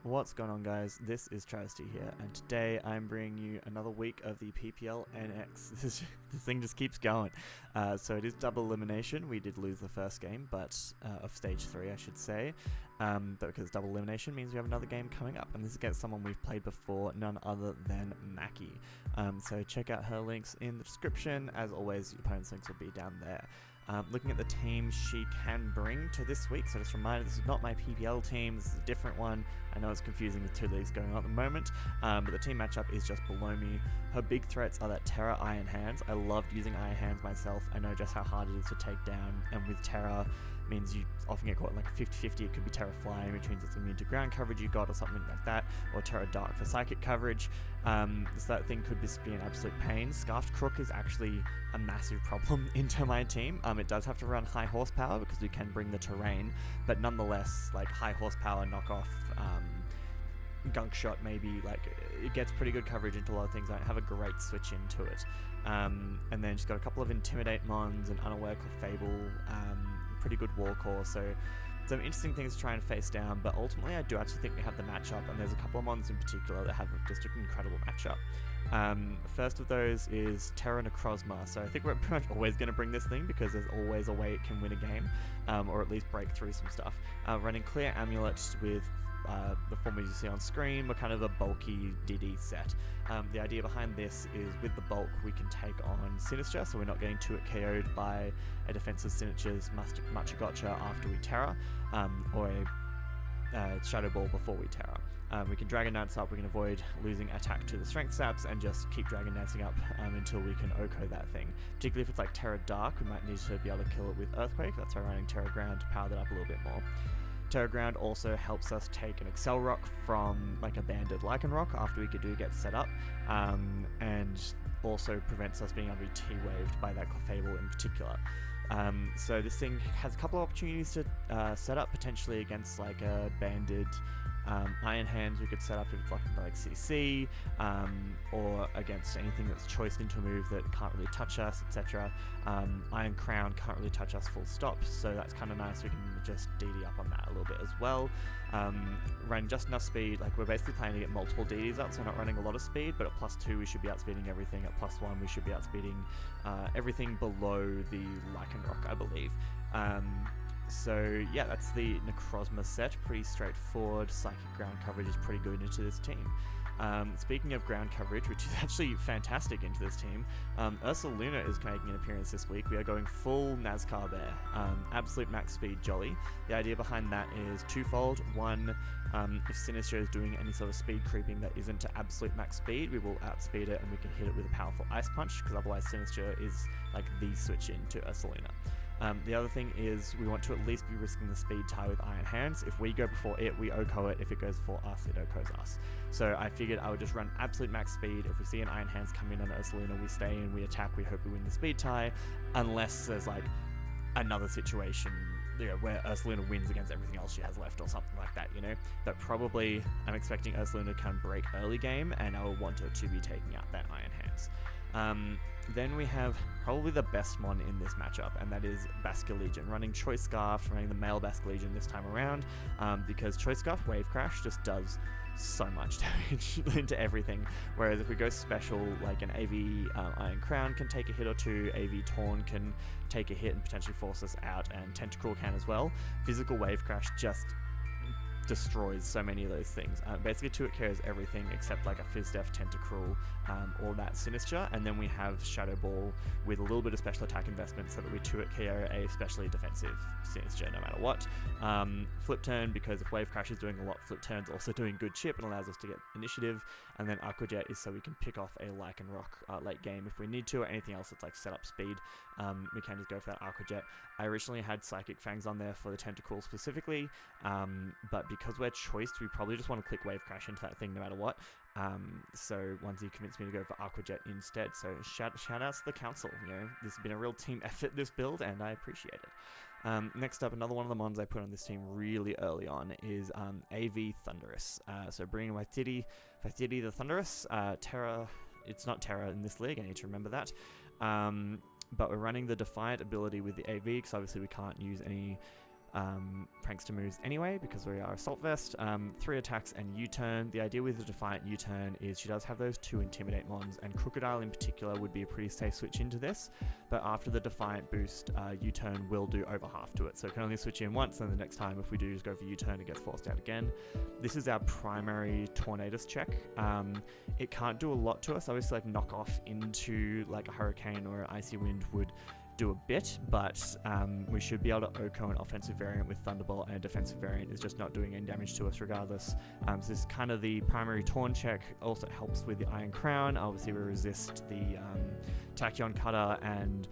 What's going on, guys? This is Travesty here, and today I'm bringing you another week of the PPL NX. This thing just keeps going. So it is double elimination. We did lose the first game, but of stage 3, I should say. But because double elimination means we have another game coming up, and this is against someone we've played before, none other than Mackie. So check out her links in the description. As always, your opponent's links will be down there. Looking at the team she can bring to this week, so just a reminder, this is not my PPL team, this is a different one. I know it's confusing with two leagues going on at the moment, but the team matchup is just below me. Her big threats are that Tera Iron Hands. I loved using Iron Hands myself. I know just how hard it is to take down, and with Tera, means you often get caught in like a 50-50. It could be Tera Flying, which means it's immune to ground coverage you got or something like that, or Tera Dark for psychic coverage. So that thing could just be an absolute pain. Scarfed Crook is actually a massive problem into my team. It does have to run high horsepower because we can bring the terrain, but nonetheless, like high horsepower knockoff gunk shot, maybe, like, it gets pretty good coverage into a lot of things. I don't have a great switch into it. And then she's got a couple of Intimidate mons, and Unaware Fable, pretty good wall core, so some interesting things to try and face down, but ultimately I do actually think we have the matchup, and there's a couple of mons in particular that have just an incredible matchup. First of those is Tera Necrozma, so I think we're pretty much always going to bring this thing because there's always a way it can win a game, or at least break through some stuff. Running Clear Amulet with the formulas you see on screen. We're kind of a bulky DD set. The idea behind this is with the bulk we can take on Sinister, so we're not getting too KO'd by a defensive Sinister's Machagotcha after we Tera, or a Shadow Ball before we Tera. We can Dragon Dance up, we can avoid losing attack to the Strength Saps, and just keep Dragon Dancing up until we can Oko that thing. Particularly if it's like Tera Dark, we might need to be able to kill it with Earthquake. That's why we're running Tera Ground to power that up a little bit more. Tera Ground also helps us take an Excel Rock from like a banded Lycan Rock after we do get set up, and also prevents us being able to be T-waved by that Clefable in particular. So this thing has a couple of opportunities to set up potentially against like a banded Iron Hands. We could set up with like CC, or against anything that's choiced into a move that can't really touch us, etc. Iron Crown can't really touch us full stop, so that's kind of nice. We can just DD up on that a little bit as well. Run just enough speed, like we're basically planning to get multiple DDs up, so we're not running a lot of speed, but at +2 we should be outspeeding everything. At +1 we should be outspeeding everything below the Lycan Rock, I believe. So yeah, that's the Necrozma set, pretty straightforward. Psychic ground coverage is pretty good into this team. Speaking of ground coverage, which is actually fantastic into this team, Ursa Luna is making an appearance this week. We are going full Nazcar Bear, absolute max speed jolly. The idea behind that is twofold. One, if Sinister is doing any sort of speed creeping that isn't to absolute max speed, we will outspeed it and we can hit it with a powerful Ice Punch, because otherwise Sinister is like the switch into Ursa Luna. The other thing is we want to at least be risking the speed tie with Iron Hands. If we go before it, we Oko it. If it goes before us, it Okos us. So I figured I would just run absolute max speed. If we see an Iron Hands come in on Ursa Luna, we stay in, we attack, we hope we win the speed tie, unless there's like another situation, you know, where Ursa Luna wins against everything else she has left or something like that, you know. But probably I'm expecting Ursa Luna to kind of break early game, and I will want her to be taking out that Iron Hands. Then we have probably the best mon in this matchup, and that is Basket Legion. Running Choice Scarf, running the male Basket Legion this time around, because Choice Scarf Wave Crash just does so much damage into everything, whereas if we go special, like an AV Iron Crown can take a hit or two, AV Torn can take a hit and potentially force us out, and Tentacruel can as well. Physical Wave Crash just destroys so many of those things. Basically 2-hit carries everything except like a Fizdef, Tentacruel, or that Sinister, and then we have Shadow Ball with a little bit of special attack investment so that we 2-hit KO a especially defensive Sinister no matter what. Flip Turn, because if Wave Crash is doing a lot, Flip Turn's also doing good chip and allows us to get initiative, and then Aquajet is so we can pick off a Lycan Rock late game if we need to, or anything else that's like setup speed. We can just go for that Aquajet. I originally had Psychic Fangs on there for the Tentacruel specifically, but because we're choiced, we probably just want to click Wave Crash into that thing no matter what. So once he convinced me to go for Aquajet instead, so shout outs to the council. You know, this has been a real team effort, this build, and I appreciate it. Next up, another one of the mons I put on this team really early on is AV Thunderous. So bringing Waititi the Thunderous, Tera. It's not Tera in this league, I need to remember that. But we're running the Defiant ability with the AV, because obviously we can't use any prankster moves anyway, because we are Assault Vest. 3 attacks and U-turn. The idea with the Defiant U-turn is she does have those 2 Intimidate mons, and Crocodile in particular would be a pretty safe switch into this, but after the Defiant boost, U-turn will do over half to it, so it can only switch in once, and the next time if we do just go for U-turn, it gets forced out again. This is our primary Tornadus check. It can't do a lot to us. Obviously, like knock off into like a Hurricane or an Icy Wind would do a bit, but we should be able to OHKO an offensive variant with Thunderbolt, and a defensive variant is just not doing any damage to us regardless. So this is kind of the primary Torn check. Also helps with the Iron Crown. Obviously we resist the Tachyon Cutter, and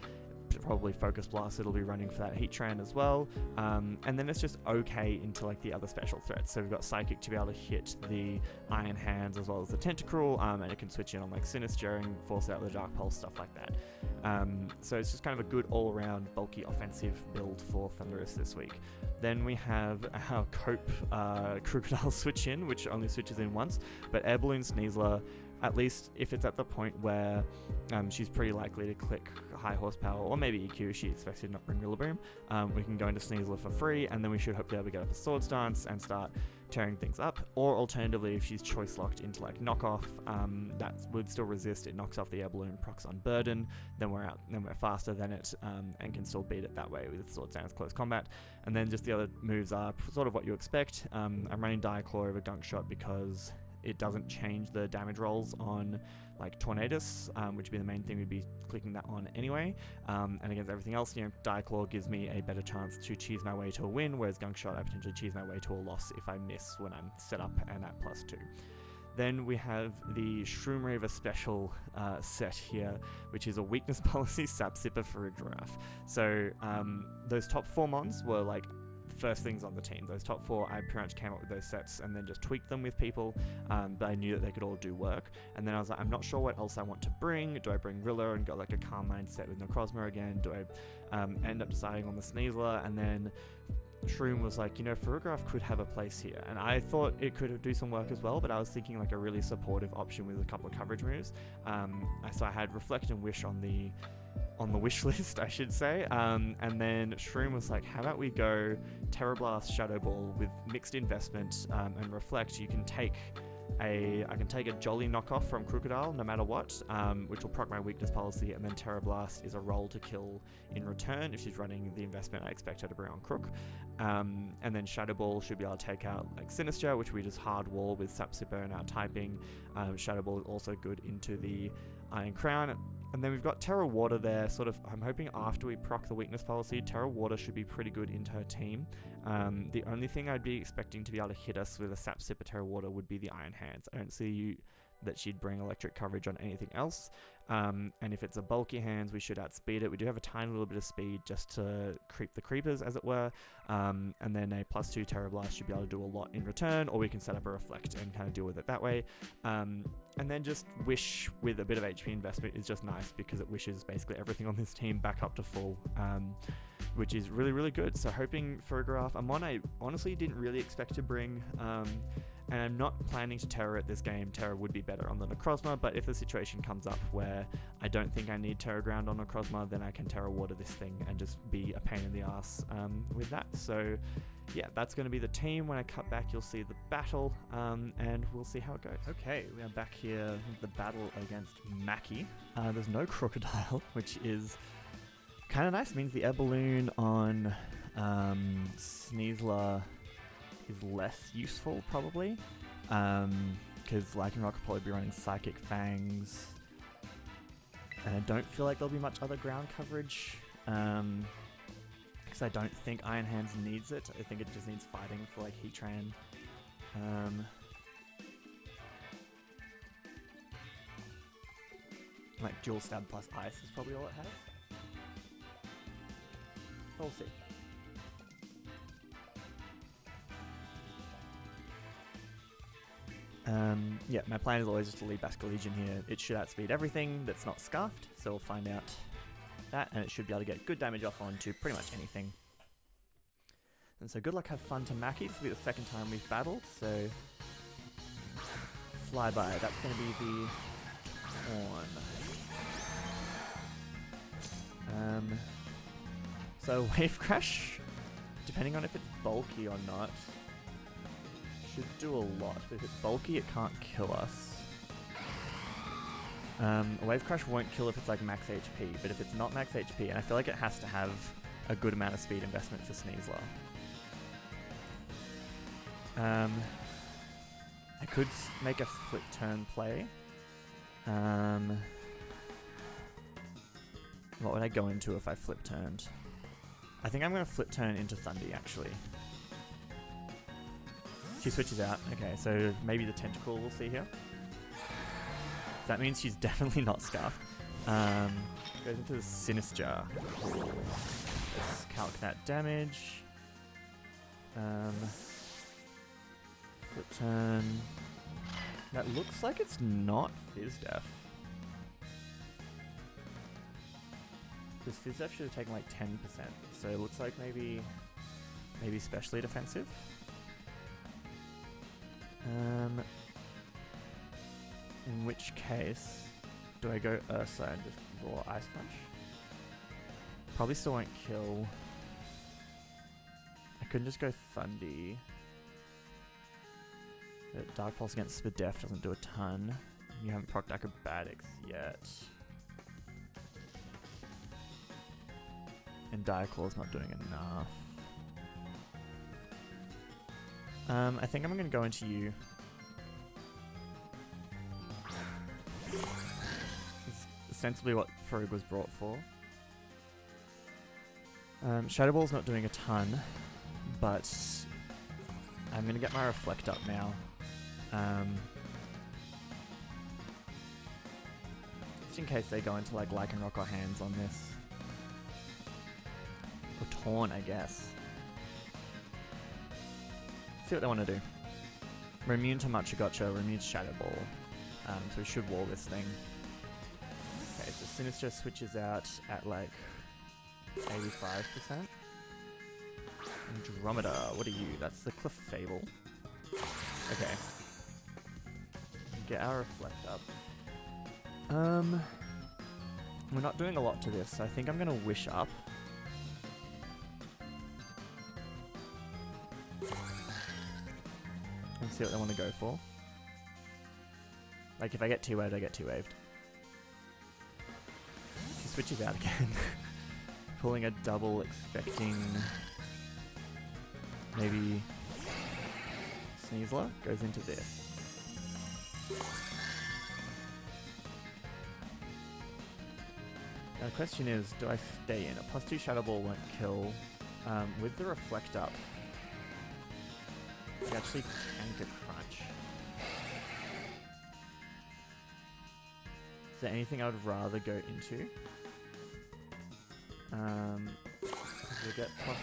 probably Focus Blast. It'll be running for that Heat Tran as well, and then it's just okay into like the other special threats. So we've got Psychic to be able to hit the Iron Hands as well as the Tentacruel, and it can switch in on like Sinister and force out the Dark Pulse, stuff like that. So it's just kind of a good all-around bulky offensive build for Thunderous this week. Then we have our Cope Crocodile switch in, which only switches in once, but Air Balloon Sneasler, at least if it's at the point where she's pretty likely to click high horsepower, or maybe EQ, she expects to not bring Rillaboom, we can go into Sneasler for free, and then we should hopefully be able to get up a Swords Dance and start tearing things up. Or alternatively, if she's choice locked into like knockoff, that would still resist. It knocks off the Air Balloon, procs on Burden, then we're out, then we're faster than it, and can still beat it that way with Swords Dance close combat. And then just the other moves are sort of what you expect. I'm running Diaclaw over Gunk Shot because it doesn't change the damage rolls on like Tornadus, which would be the main thing we'd be clicking that on anyway. And against everything else, Diaclaw gives me a better chance to cheese my way to a win, whereas Gunk Shot I potentially cheese my way to a loss if I miss when I'm set up and at +2. Then we have the Shroomraver special set here, which is a weakness policy Sap Sipper for a Giraffe. So those top 4 mons were like first things on the team. Those top 4, I pretty much came up with those sets and then just tweaked them with people, but I knew that they could all do work. And then I was like, I'm not sure what else I want to bring. Do I bring Rilla and go like a Calm Mind set with Necrozma again? Do I end up deciding on the Sneasler? And then Shroom was like, Farigiraf could have a place here, and I thought it could do some work as well, but I was thinking like a really supportive option with a couple of coverage moves. So I had Reflect and Wish on the wish list, I should say, and then Shroom was like, how about we go Terra Blast, Shadow Ball with mixed investment, and Reflect. I can take a Jolly knockoff from Crocodile no matter what, which will proc my weakness policy, and then Terra Blast is a roll to kill in return if she's running the investment I expect her to bring on Crook. And then Shadow Ball should be able to take out like Sinister, which we just hard wall with Sap Sipper and our typing. Shadow Ball is also good into the Iron Crown. And then we've got Terra Water there, sort of, I'm hoping after we proc the weakness policy, Terra Water should be pretty good into her team. The only thing I'd be expecting to be able to hit us with a Sap Sipper Terra Water would be the Iron Hands. I don't see that she'd bring electric coverage on anything else. And if it's a bulky hands, we should outspeed it. We do have a tiny little bit of speed just to creep the creepers, as it were. And then a +2 Terra Blast should be able to do a lot in return, or we can set up a Reflect and kind of deal with it that way. And then just Wish with a bit of HP investment is just nice, because it wishes basically everything on this team back up to full, which is really, really good. So hoping for a Graph. Amon, I honestly didn't really expect to bring, and I'm not planning to Terra at this game. Terra would be better on the Necrozma, but if the situation comes up where I don't think I need Terra Ground on Necrozma, then I can Terra Water this thing and just be a pain in the ass with that. So yeah, that's going to be the team. When I cut back, you'll see the battle, and we'll see how it goes. Okay, we are back here with the battle against Mackie. There's no Crocodile, which is kind of nice. It means the Air Balloon on Sneasler is less useful, probably, because Lycanroc could probably be running Psychic Fangs, and I don't feel like there'll be much other ground coverage, because I don't think Iron Hands needs it. I think it just needs fighting for like Heatran. Like Dual Stab plus Ice is probably all it has. We'll see. Yeah, my plan is always just to leave Basque Legion here. It should outspeed everything that's not Scarfed, so we'll find out that, and it should be able to get good damage off onto pretty much anything. And so good luck, have fun to Mackie. This will be the second time we've battled, so Flyby, that's going to be the one. So Wave Crash depending on if it's bulky or not, should do a lot. But if it's bulky, it can't kill us. A Wave Crash won't kill if it's like max HP, but if it's not max HP, and I feel like it has to have a good amount of speed investment for Sneasler. I could make a flip turn play. What would I go into if I flip turned? I think I'm going to flip turn into Thundy, actually. She switches out. Okay, so maybe the Tentacle we'll see here. That means she's definitely not Scuffed. Goes into the Sinister. Let's calc that damage. Flip turn. That looks like it's not Fizz Def. Because Fizz Def should have taken like 10%. So it looks like maybe specially defensive. In which case, do I go Ursa and just raw Ice Punch? Probably still won't kill. I couldn't just go Thundy. But Dark Pulse against Spadef doesn't do a ton. You haven't procced Acrobatics yet. And Dire Claw's not doing enough. I think I'm going to go into you. It's ostensibly what Frog was brought for. Shadow Ball's not doing a ton, but I'm going to get my Reflect up now. Just in case they go into like Lycanroc or Hands on this. Or Taunt, I guess. See what they want to do. We're immune to Machagotcha, we're immune to Shadow Ball. So we should wall this thing. Okay, so Sinister switches out at like 85%. Andromeda, what are you? That's the Clefable. Okay. Get our Reflect up. We're not doing a lot to this, so I think I'm gonna Wish up. And see what they want to go for. Like if I get T-Waved, I get T-Waved. She switches out again. Pulling a double, expecting maybe Sneasler goes into this. Now the question is, do I stay in? A +2 Shadow Ball won't kill. With the Reflect up, we actually tank a Crunch. Is there anything I would rather go into? We'll get +2.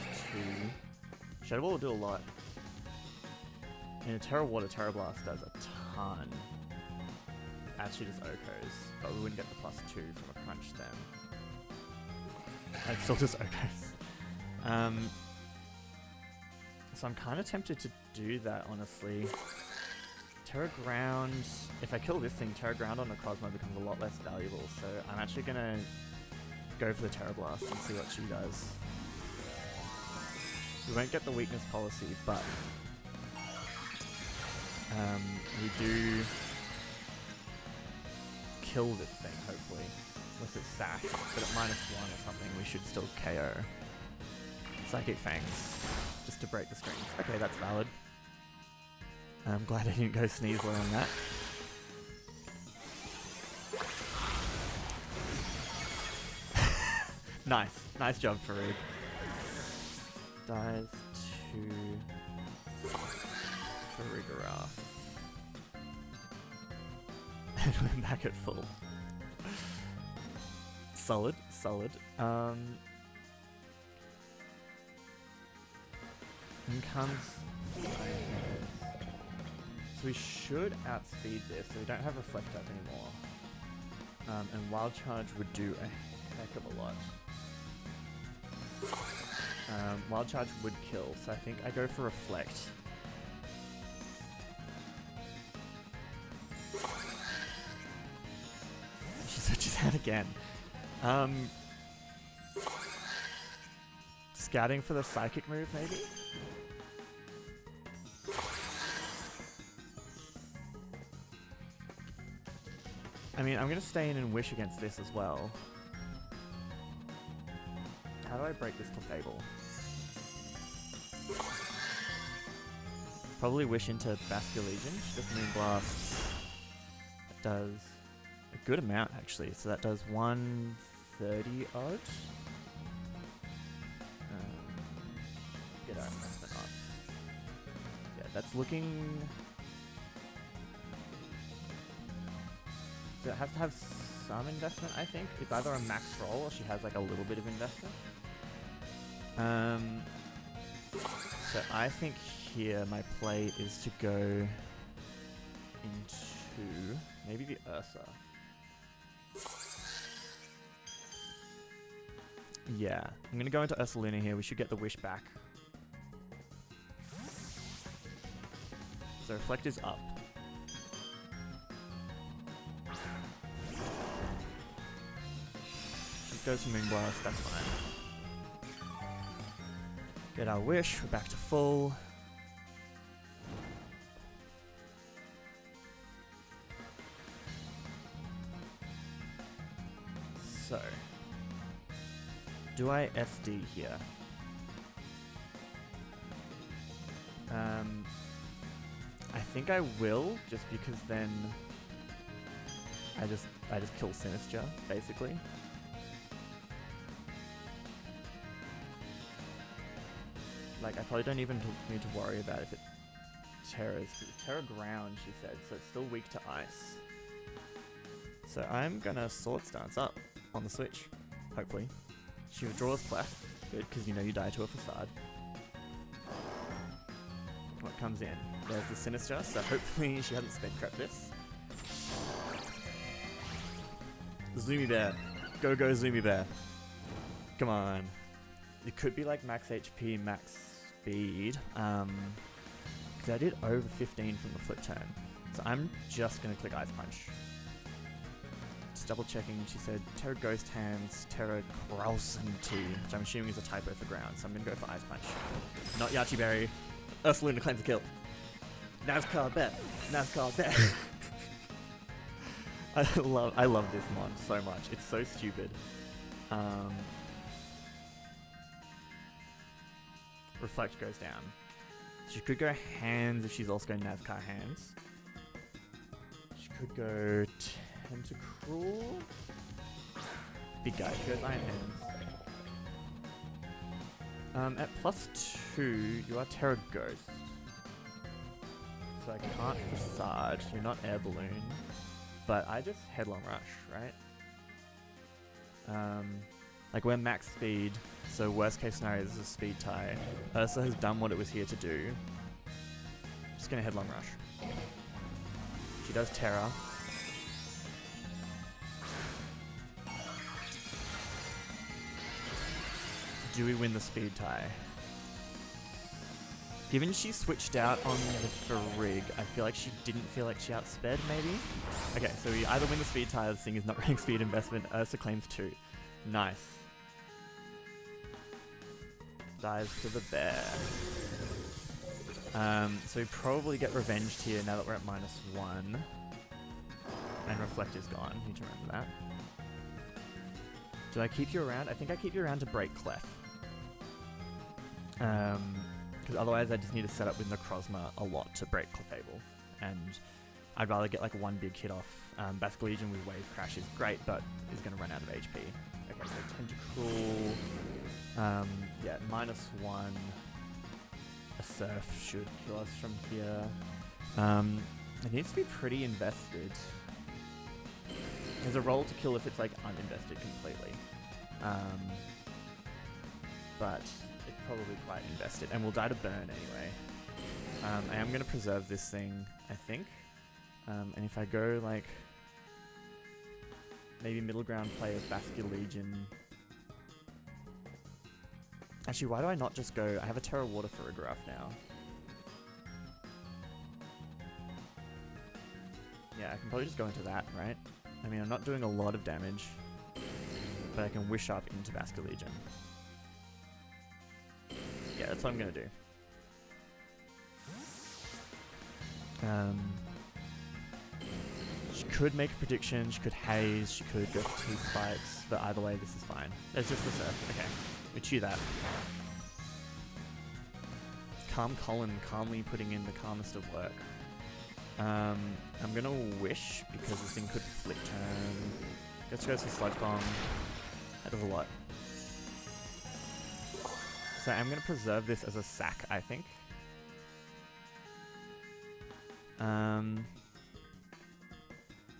Shadow Ball will do a lot. And a Terra Water, Terra Blast does a ton. Actually just Okos, but we wouldn't get the +2 from a Crunch then. It's still just Okos. So I'm kind of tempted to do that, honestly. Terra Ground, if I kill this thing, Terra Ground on the Cosmo becomes a lot less valuable, so I'm actually going to go for the Terra Blast and see what she does. We won't get the weakness policy, but we do kill this thing, hopefully. Unless it's Sash, but at -1 or something, we should still KO. Psychic Fangs, just to break the screens. Okay, that's valid. I'm glad I didn't go Sneasler on that. Nice job, Farouk. Dies to Farigarath. And we're back at full. Solid. In comes... So we should outspeed this, so we don't have Reflect up anymore. And Wild Charge would do a heck of a lot. Wild Charge would kill, so I think I go for Reflect. She switches out again. Just Scouting for the psychic move, maybe? I mean, I'm going to stay in and wish against this as well. How do I break this Clefable? Probably wish into Vascular Legion. She does Moonblast. That does a good amount, actually. So that does 130 odd. Get our investment on. Yeah, that's looking... So it has to have some investment, I think. It's either a max roll or she has like a little bit of investment. So I think here my play is to go into maybe the Ursa. Yeah, I'm gonna go into Ursaluna here. We should get the wish back. So Reflect is up. She goes to Moonblast, that's fine. Get our wish, we're back to full. So, do I SD here? I think I will, just because then I just kill Sinistra, basically. Like, I probably don't even need to worry about if it Terras. Terra ground, she said, so it's still weak to ice. So I'm gonna Swords Dance up on the switch, hopefully. She withdraws Clef, good, because you know you die to a Facade. What comes in? There's the Sinistra, so hopefully she hasn't spent crap this. Zoomy Bear. Go Zoomy Bear. Come on. It could be like max HP, max speed. Because I did over 15 from the flip turn. So I'm just going to click Ice Punch. Just double checking, she said Terra Ghost Hands, Terra Krausenty, which I'm assuming is a typo for ground, so I'm going to go for Ice Punch. Not Yachi Berry. Ursaluna claims the kill. NASCAR bet. NASCAR bet. I love this mod so much. It's so stupid. Reflect goes down. She could go Hands if she's also going NASCAR Hands. She could go Tentacruel. Big guy. She goes Iron Hands. At +2, you are Terra Ghost. So I can't Facade. You're not Air Balloon. But I just Headlong Rush, right? Like we're max speed, so worst case scenario this is a speed tie. Ursa has done what it was here to do. Just gonna Headlong Rush. She does Terra. Do we win the speed tie? Given she switched out on the Farig, I feel like she didn't feel like she outsped, maybe? Okay, so we either win the speed tie or this thing is not running speed investment. Ursa claims 2. Nice. Dives to the bear. So we probably get revenged here now that we're at -1. And Reflect is gone, need to remember that. Do I keep you around? I think I keep you around to break Clef. Because otherwise I just need to set up with Necrozma a lot to break Clefable. And I'd rather get like one big hit off. Vascular Legion with Wave Crash is great, but is going to run out of HP. Okay, so Tentacruel. Yeah, -1. A Surf should kill us from here. It needs to be pretty invested. There's a roll to kill if it's like uninvested completely. But it's probably quite invested, and we'll die to burn anyway. I am going to preserve this thing, I think. And if I go like maybe middle ground play of Vascular Legion. Actually, why do I not just go? I have a Terra Water for a graph now. Yeah, I can probably just go into that, right? I mean, I'm not doing a lot of damage, but I can wish up into Vascular Legion. Yeah, that's what I'm gonna do. She could make a prediction, she could haze, she could go for 2 spikes, but either way, this is fine. There's just the surf. Okay, we chew that. Calm Colin, calmly putting in the calmest of work. I'm gonna wish, because this thing could flip turn. Let's go for Sludge Bomb. That does a lot. So I'm gonna preserve this as a sack, I think.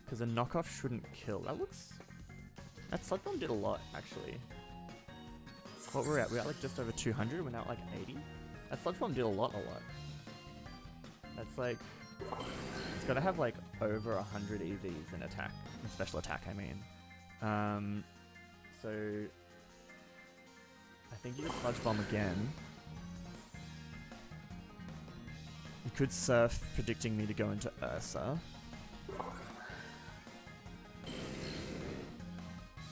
Because a knockoff shouldn't kill. That Sludge Bomb did a lot, actually. What we're at? We're at like just over 200. We're now at like 80. That Sludge Bomb did a lot. That's like... It's got to have like over 100 EVs in attack. In special attack, I mean. So... I think you just Sludge Bomb again. You could Surf, predicting me to go into Ursa.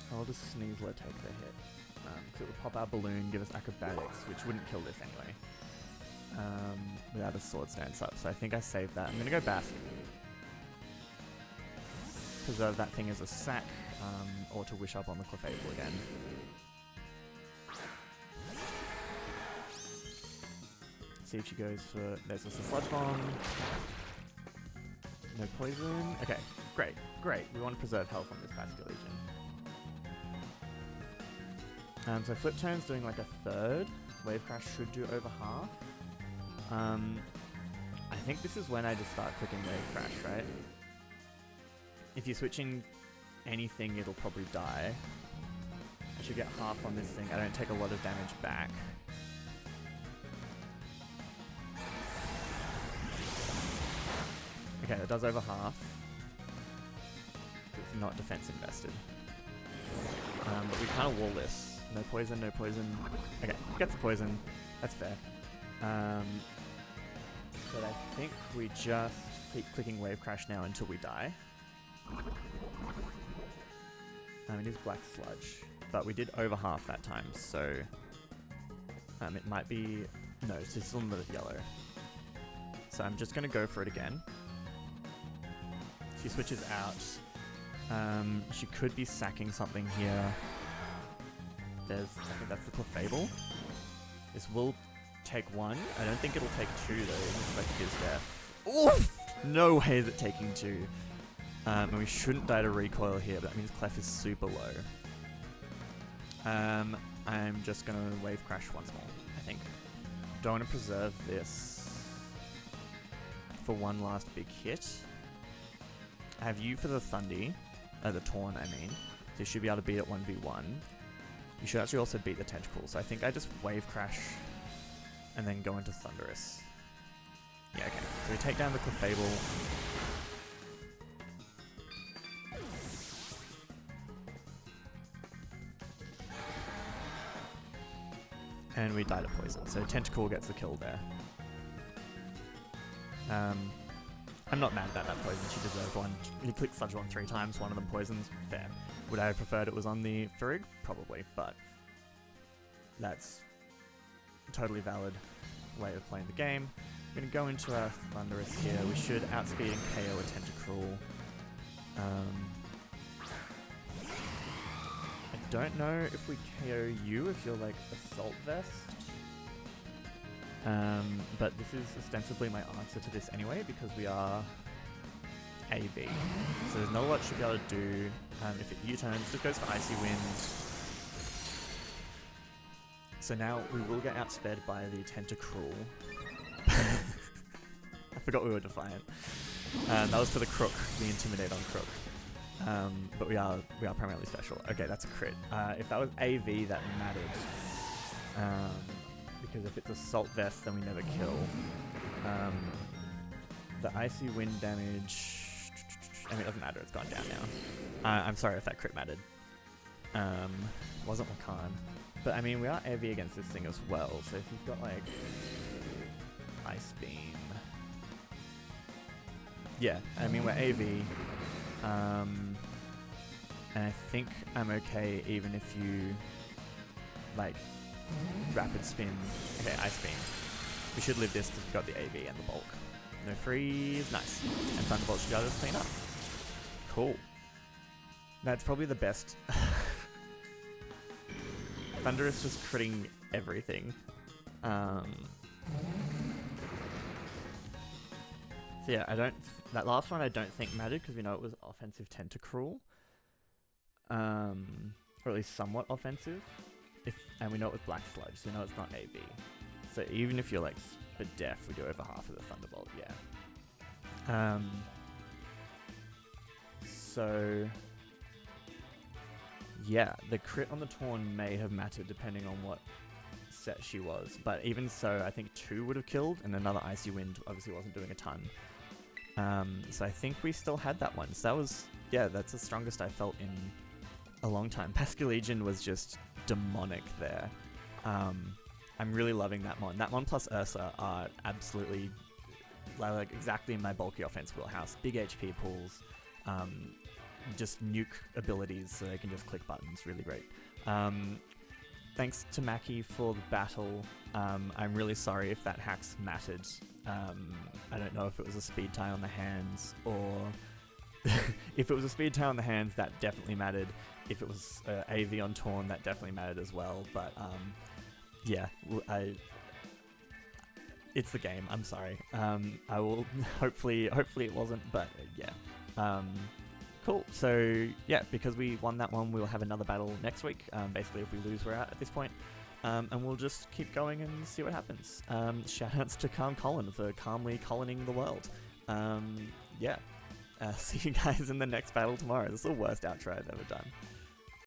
How will the Sneasler take the hit? Because it would pop our balloon, give us acrobatics, which wouldn't kill this anyway. Without a sword stance up, so I think I saved that. I'm gonna go Bask. Preserve that thing as a sack, or to wish up on the Clefable again. See if she goes for... There's just a Sludge Bomb. No poison. Okay, great. We want to preserve health on this Basket Legion. So Flip Turn's doing like a third. Wave Crash should do over half. I think this is when I just start clicking Wave Crash, right? If you're switching anything, it'll probably die. I should get half on this thing. I don't take a lot of damage back. Okay, that does over half. It's not defense invested. But we can't wall this. No poison, no poison. Okay, gets the poison. That's fair. But I think we just keep clicking Wave Crash now until we die. It is Black Sludge. But we did over half that time, so... it might be... No, it's still in the yellow. So I'm just going to go for it again. She switches out. She could be sacking something here. I think that's the Clefable. This will take 1. I don't think it'll take 2 though. It's like his death. Oof! No way is it taking 2. And we shouldn't die to recoil here, but that means Clef is super low. I'm just gonna Wave Crash once more, I think. Don't want to preserve this for one last big hit. I have you for the Thundy, the Taunt I mean. So you should be able to beat it 1v1. You should actually also beat the Tentacle, so I think I just Wave Crash and then go into Thunderous. Yeah, okay. So we take down the Clefable. And we die to poison, so Tentacle gets the kill there. I'm not mad about that poison, she deserved one. You click Sludge Bomb 3 times, one of them poisons, fair. Would I have preferred it was on the Farig? Probably, but that's a totally valid way of playing the game. We're going to go into our Thunderous here. We should outspeed and KO a Tentacruel. I don't know if we KO you if you're like Assault Vest. But this is ostensibly my answer to this anyway, because we are AV. So there's not a lot should be able to do. If it U-turns, just goes for Icy Wind. So now we will get outsped by the Tentacruel. I forgot we were Defiant. That was for the Crook, the Intimidate on Crook. But we are primarily special. Okay, that's a crit. If that was AV, that mattered. Because if it's Assault Vest, then we never kill. The Icy Wind damage... I mean, it doesn't matter, it's gone down now. I'm sorry if that crit mattered. Wasn't Lacan. But I mean, we are AV against this thing as well, so if you've got like... Ice Beam... Yeah, I mean, we're AV. And I think I'm okay even if you... like... rapid spin. Okay, ice beam. We should live this because we've got the AV and the bulk. No freeze, nice. And Thunderbolt should be able to clean up. Cool. That's probably the best. Thunderous just critting everything. So yeah, that last one I don't think mattered because we know it was offensive Tentacruel. Or at least somewhat offensive. And we know it was Black Sludge, so we know it's not AV. So even if you're like def, we do over half of the Thunderbolt, yeah. So yeah, the crit on the Taunt may have mattered depending on what set she was, but even so, I think 2 would have killed, and another Icy Wind obviously wasn't doing a ton. So I think we still had that one. So that was, yeah, that's the strongest I felt in a long time. Pascalegion was just demonic there. I'm really loving that mon. That mon plus Ursa are absolutely like exactly in my bulky offense wheelhouse. Big HP pools, just nuke abilities so they can just click buttons. Really great. Thanks to Mackie for the battle. I'm really sorry if that hacks mattered. I don't know if it was a speed tie on the hands or if it was a speed tie on the hands, that definitely mattered. If it was AV on Torn, that definitely mattered as well. But yeah, it's the game. I'm sorry. I will hopefully it wasn't, but yeah. Cool. So yeah, because we won that one, we'll have another battle next week. Basically, if we lose, we're out at this point. And we'll just keep going and see what happens. Shoutouts to Calm Colin for calmly coloning the world. Yeah. See you guys in the next battle tomorrow. This is the worst outro I've ever done.